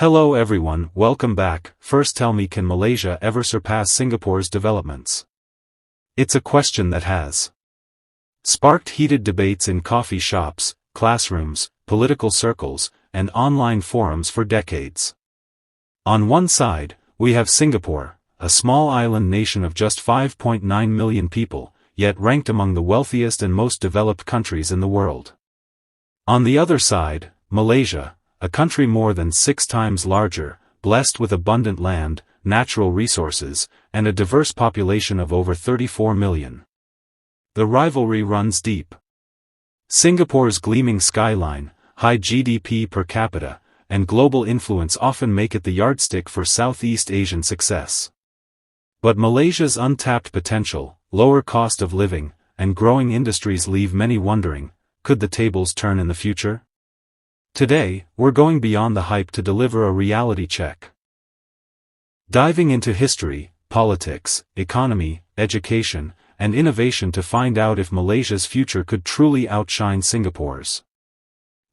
Hello everyone, welcome back. First tell me, can Malaysia ever surpass Singapore's developments? It's a question that has sparked heated debates in coffee shops, classrooms, political circles, and online forums for decades. On one side, we have Singapore, a small island nation of just 5.9 million people, yet ranked among the wealthiest and most developed countries in the world. On the other side, Malaysia, a country more than 6 times larger, blessed with abundant land, natural resources, and a diverse population of over 34 million. The rivalry runs deep. Singapore's gleaming skyline, high GDP per capita, and global influence often make it the yardstick for Southeast Asian success. But Malaysia's untapped potential, lower cost of living, and growing industries leave many wondering, could the tables turn in the future? Today, we're going beyond the hype to deliver a reality check. Diving into history, politics, economy, education, and innovation to find out if Malaysia's future could truly outshine Singapore's.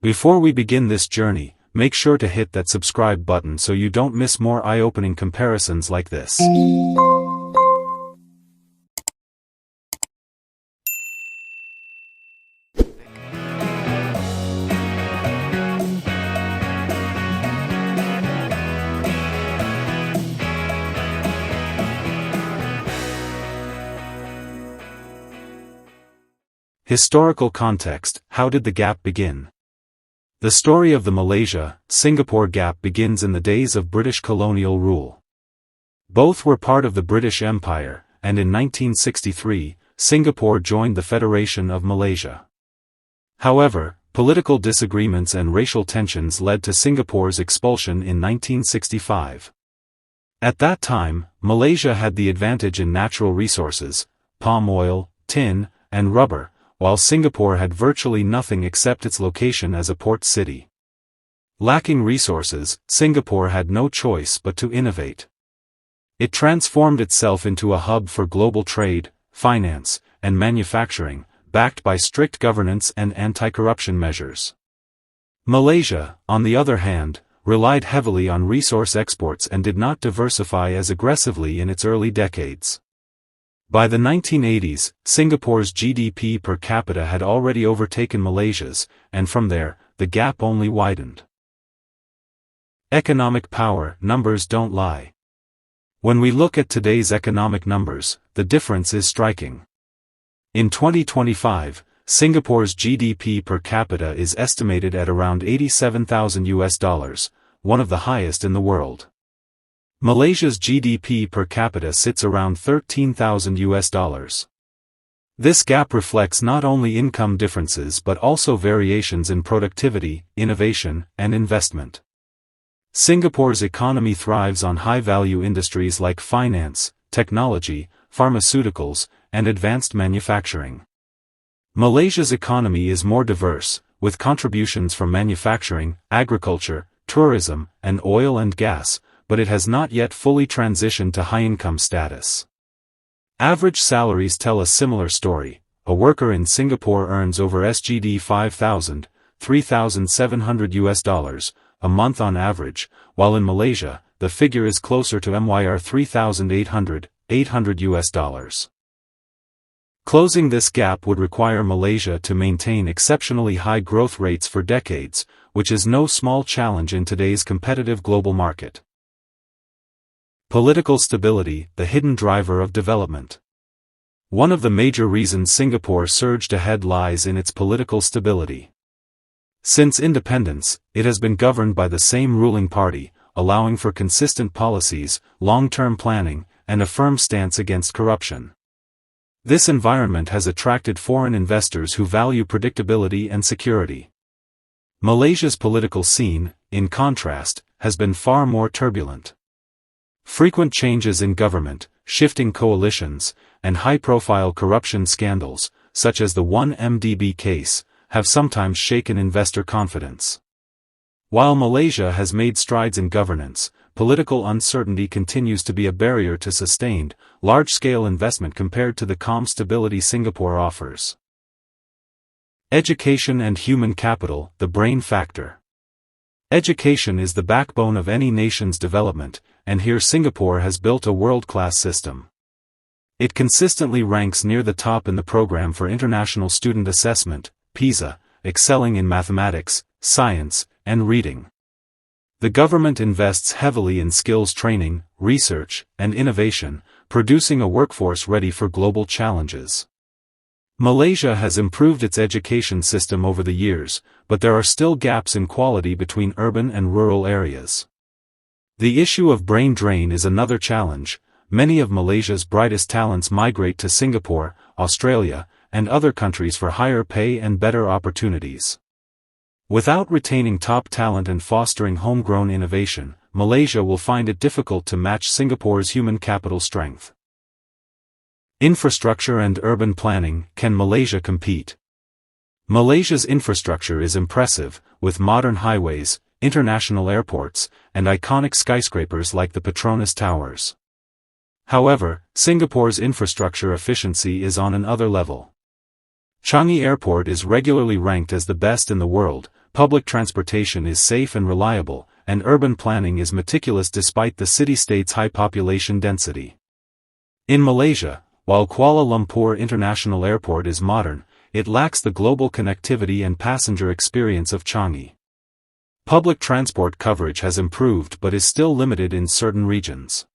Before we begin this journey, make sure to hit that subscribe button so you don't miss more eye-opening comparisons like this. Historical context. How did the gap begin? The story of the Malaysia-Singapore gap begins in the days of British colonial rule. Both were part of the British Empire, and in 1963, Singapore joined the Federation of Malaysia. However, political disagreements and racial tensions led to Singapore's expulsion in 1965. At that time, Malaysia had the advantage in natural resources, palm oil, tin, and rubber, while Singapore had virtually nothing except its location as a port city. Lacking resources, Singapore had no choice but to innovate. It transformed itself into a hub for global trade, finance, and manufacturing, backed by strict governance and anti-corruption measures. Malaysia, on the other hand, relied heavily on resource exports and did not diversify as aggressively in its early decades. By the 1980s, Singapore's GDP per capita had already overtaken Malaysia's, and from there, the gap only widened. Economic power. Numbers don't lie. When we look at today's economic numbers, the difference is striking. In 2025, Singapore's GDP per capita is estimated at around $87,000, one of the highest in the world. Malaysia's GDP per capita sits around $13,000. This gap reflects not only income differences but also variations in productivity, innovation, and investment. Singapore's economy thrives on high-value industries like finance, technology, pharmaceuticals, and advanced manufacturing. Malaysia's economy is more diverse, with contributions from manufacturing, agriculture, tourism, and oil and gas, but it has not yet fully transitioned to high-income status. Average salaries tell a similar story. A worker in Singapore earns over SGD 5,000, $3,700 a month on average, while in Malaysia, the figure is closer to MYR 3,800, $800. Closing this gap would require Malaysia to maintain exceptionally high growth rates for decades, which is no small challenge in today's competitive global market. Political stability, the hidden driver of development. One of the major reasons Singapore surged ahead lies in its political stability. Since independence, it has been governed by the same ruling party, allowing for consistent policies, long-term planning, and a firm stance against corruption. This environment has attracted foreign investors who value predictability and security. Malaysia's political scene, in contrast, has been far more turbulent. Frequent changes in government, shifting coalitions, and high-profile corruption scandals, such as the 1MDB case, have sometimes shaken investor confidence. While Malaysia has made strides in governance, political uncertainty continues to be a barrier to sustained, large-scale investment compared to the calm stability Singapore offers. Education and human capital, the brain factor. Education is the backbone of any nation's development, and here Singapore has built a world-class system. It consistently ranks near the top in the Program for International Student Assessment, PISA, excelling in mathematics, science, and reading. The government invests heavily in skills training, research, and innovation, producing a workforce ready for global challenges. Malaysia has improved its education system over the years, but there are still gaps in quality between urban and rural areas. The issue of brain drain is another challenge. Many of Malaysia's brightest talents migrate to Singapore, Australia, and other countries for higher pay and better opportunities. Without retaining top talent and fostering homegrown innovation, Malaysia will find it difficult to match Singapore's human capital strength. Infrastructure and urban planning. Can Malaysia compete? Malaysia's infrastructure is impressive, with modern highways, international airports, and iconic skyscrapers like the Petronas Towers. However, Singapore's infrastructure efficiency is on another level. Changi Airport is regularly ranked as the best in the world, public transportation is safe and reliable, and urban planning is meticulous despite the city-state's high population density. In Malaysia, while Kuala Lumpur International Airport is modern, it lacks the global connectivity and passenger experience of Changi. Public transport coverage has improved but is still limited in certain regions.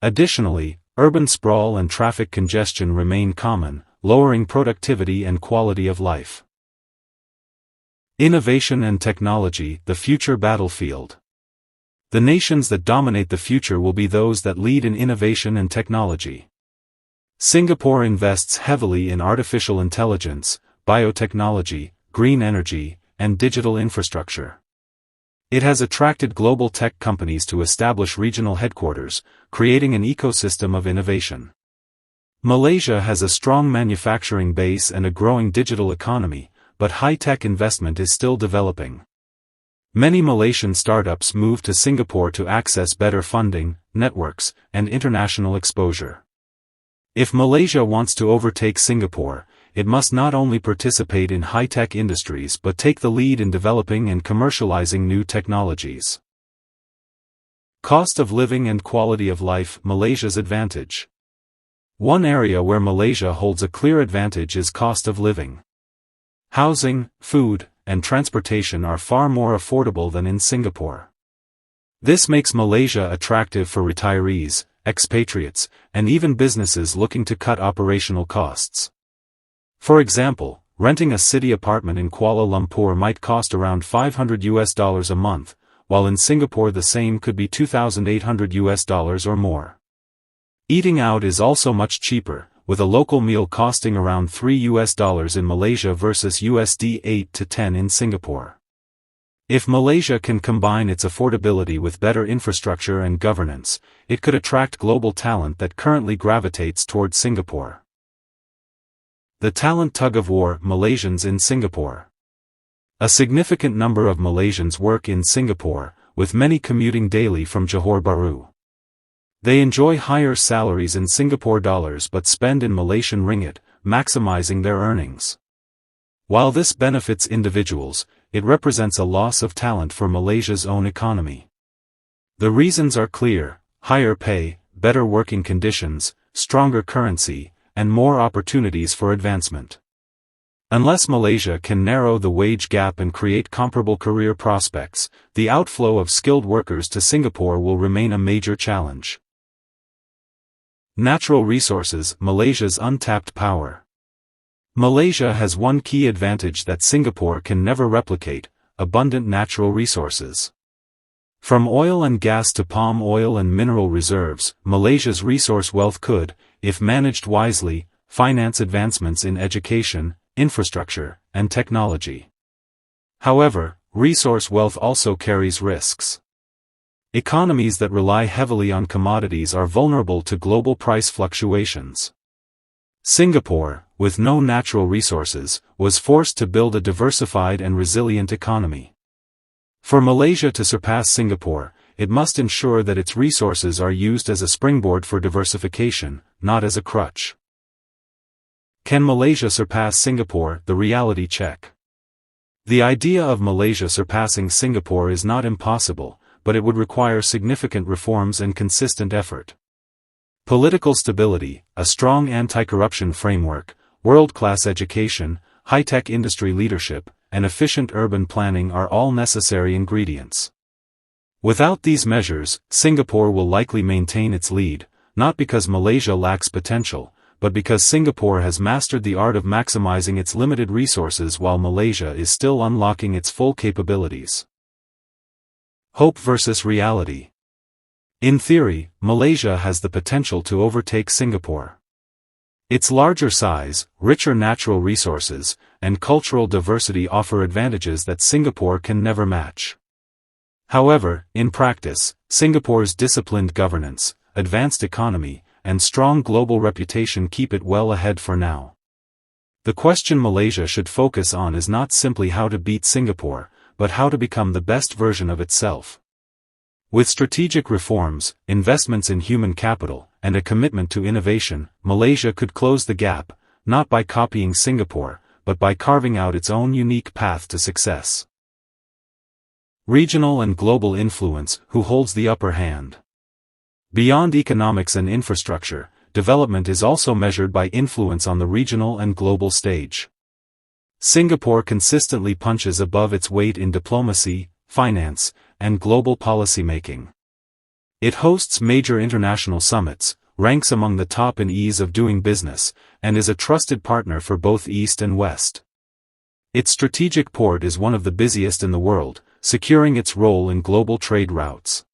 Additionally, urban sprawl and traffic congestion remain common, lowering productivity and quality of life. Innovation and technology. The future battlefield. The nations that dominate the future will be those that lead in innovation and technology. Singapore invests heavily in artificial intelligence, biotechnology, green energy, and digital infrastructure. It has attracted global tech companies to establish regional headquarters, creating an ecosystem of innovation. Malaysia has a strong manufacturing base and a growing digital economy, but high-tech investment is still developing. Many Malaysian startups move to Singapore to access better funding, networks, and international exposure. If Malaysia wants to overtake Singapore, it must not only participate in high-tech industries but take the lead in developing and commercializing new technologies. Cost of living and quality of life. Malaysia's advantage. One area where Malaysia holds a clear advantage is cost of living. Housing, food, and transportation are far more affordable than in Singapore. This makes Malaysia attractive for retirees, expatriates, and even businesses looking to cut operational costs. For example, renting a city apartment in Kuala Lumpur might cost around $500 a month, while in Singapore the same could be $2,800 or more. Eating out is also much cheaper, with a local meal costing around $3 in Malaysia versus USD 8 to 10 in Singapore. If Malaysia can combine its affordability with better infrastructure and governance, it could attract global talent that currently gravitates towards Singapore. The talent tug-of-war. Malaysians in Singapore. A significant number of Malaysians work in Singapore, with many commuting daily from Johor Bahru. They enjoy higher salaries in Singapore dollars but spend in Malaysian ringgit, maximizing their earnings. While this benefits individuals, it represents a loss of talent for Malaysia's own economy. The reasons are clear: higher pay, better working conditions, stronger currency, and more opportunities for advancement. Unless Malaysia can narrow the wage gap and create comparable career prospects, the outflow of skilled workers to Singapore will remain a major challenge. Natural resources. Malaysia's untapped power. Malaysia has one key advantage that Singapore can never replicate: abundant natural resources. From oil and gas to palm oil and mineral reserves, Malaysia's resource wealth could, if managed wisely, finance advancements in education, infrastructure, and technology. However, resource wealth also carries risks. Economies that rely heavily on commodities are vulnerable to global price fluctuations. Singapore, with no natural resources, was forced to build a diversified and resilient economy. For Malaysia to surpass Singapore, it must ensure that its resources are used as a springboard for diversification, not as a crutch. Can Malaysia surpass Singapore? The reality check. The idea of Malaysia surpassing Singapore is not impossible, but it would require significant reforms and consistent effort. Political stability, a strong anti-corruption framework, world-class education, high-tech industry leadership, and efficient urban planning are all necessary ingredients. Without these measures, Singapore will likely maintain its lead, not because Malaysia lacks potential, but because Singapore has mastered the art of maximizing its limited resources while Malaysia is still unlocking its full capabilities. Hope versus reality. In theory, Malaysia has the potential to overtake Singapore. Its larger size, richer natural resources, and cultural diversity offer advantages that Singapore can never match. However, in practice, Singapore's disciplined governance, advanced economy, and strong global reputation keep it well ahead for now. The question Malaysia should focus on is not simply how to beat Singapore, but how to become the best version of itself. With strategic reforms, investments in human capital, and a commitment to innovation, Malaysia could close the gap, not by copying Singapore, but by carving out its own unique path to success. Regional and global influence, who holds the upper hand? Beyond economics and infrastructure, development is also measured by influence on the regional and global stage. Singapore consistently punches above its weight in diplomacy, finance, and global policymaking. It hosts major international summits, ranks among the top in ease of doing business, and is a trusted partner for both East and West. Its strategic port is one of the busiest in the world, securing its role in global trade routes.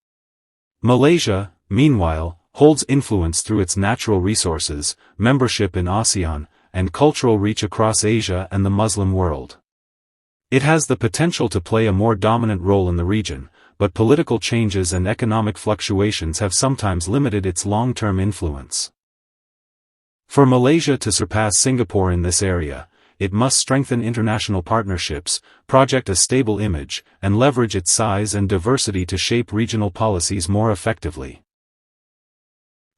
Malaysia, meanwhile, holds influence through its natural resources, membership in ASEAN, and cultural reach across Asia and the Muslim world. It has the potential to play a more dominant role in the region, but political changes and economic fluctuations have sometimes limited its long-term influence. For Malaysia to surpass Singapore in this area, it must strengthen international partnerships, project a stable image, and leverage its size and diversity to shape regional policies more effectively.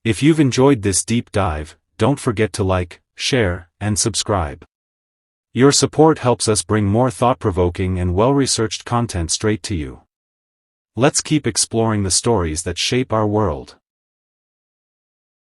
If you've enjoyed this deep dive, don't forget to like, share, and subscribe. Your support helps us bring more thought-provoking and well-researched content straight to you. Let's keep exploring the stories that shape our world.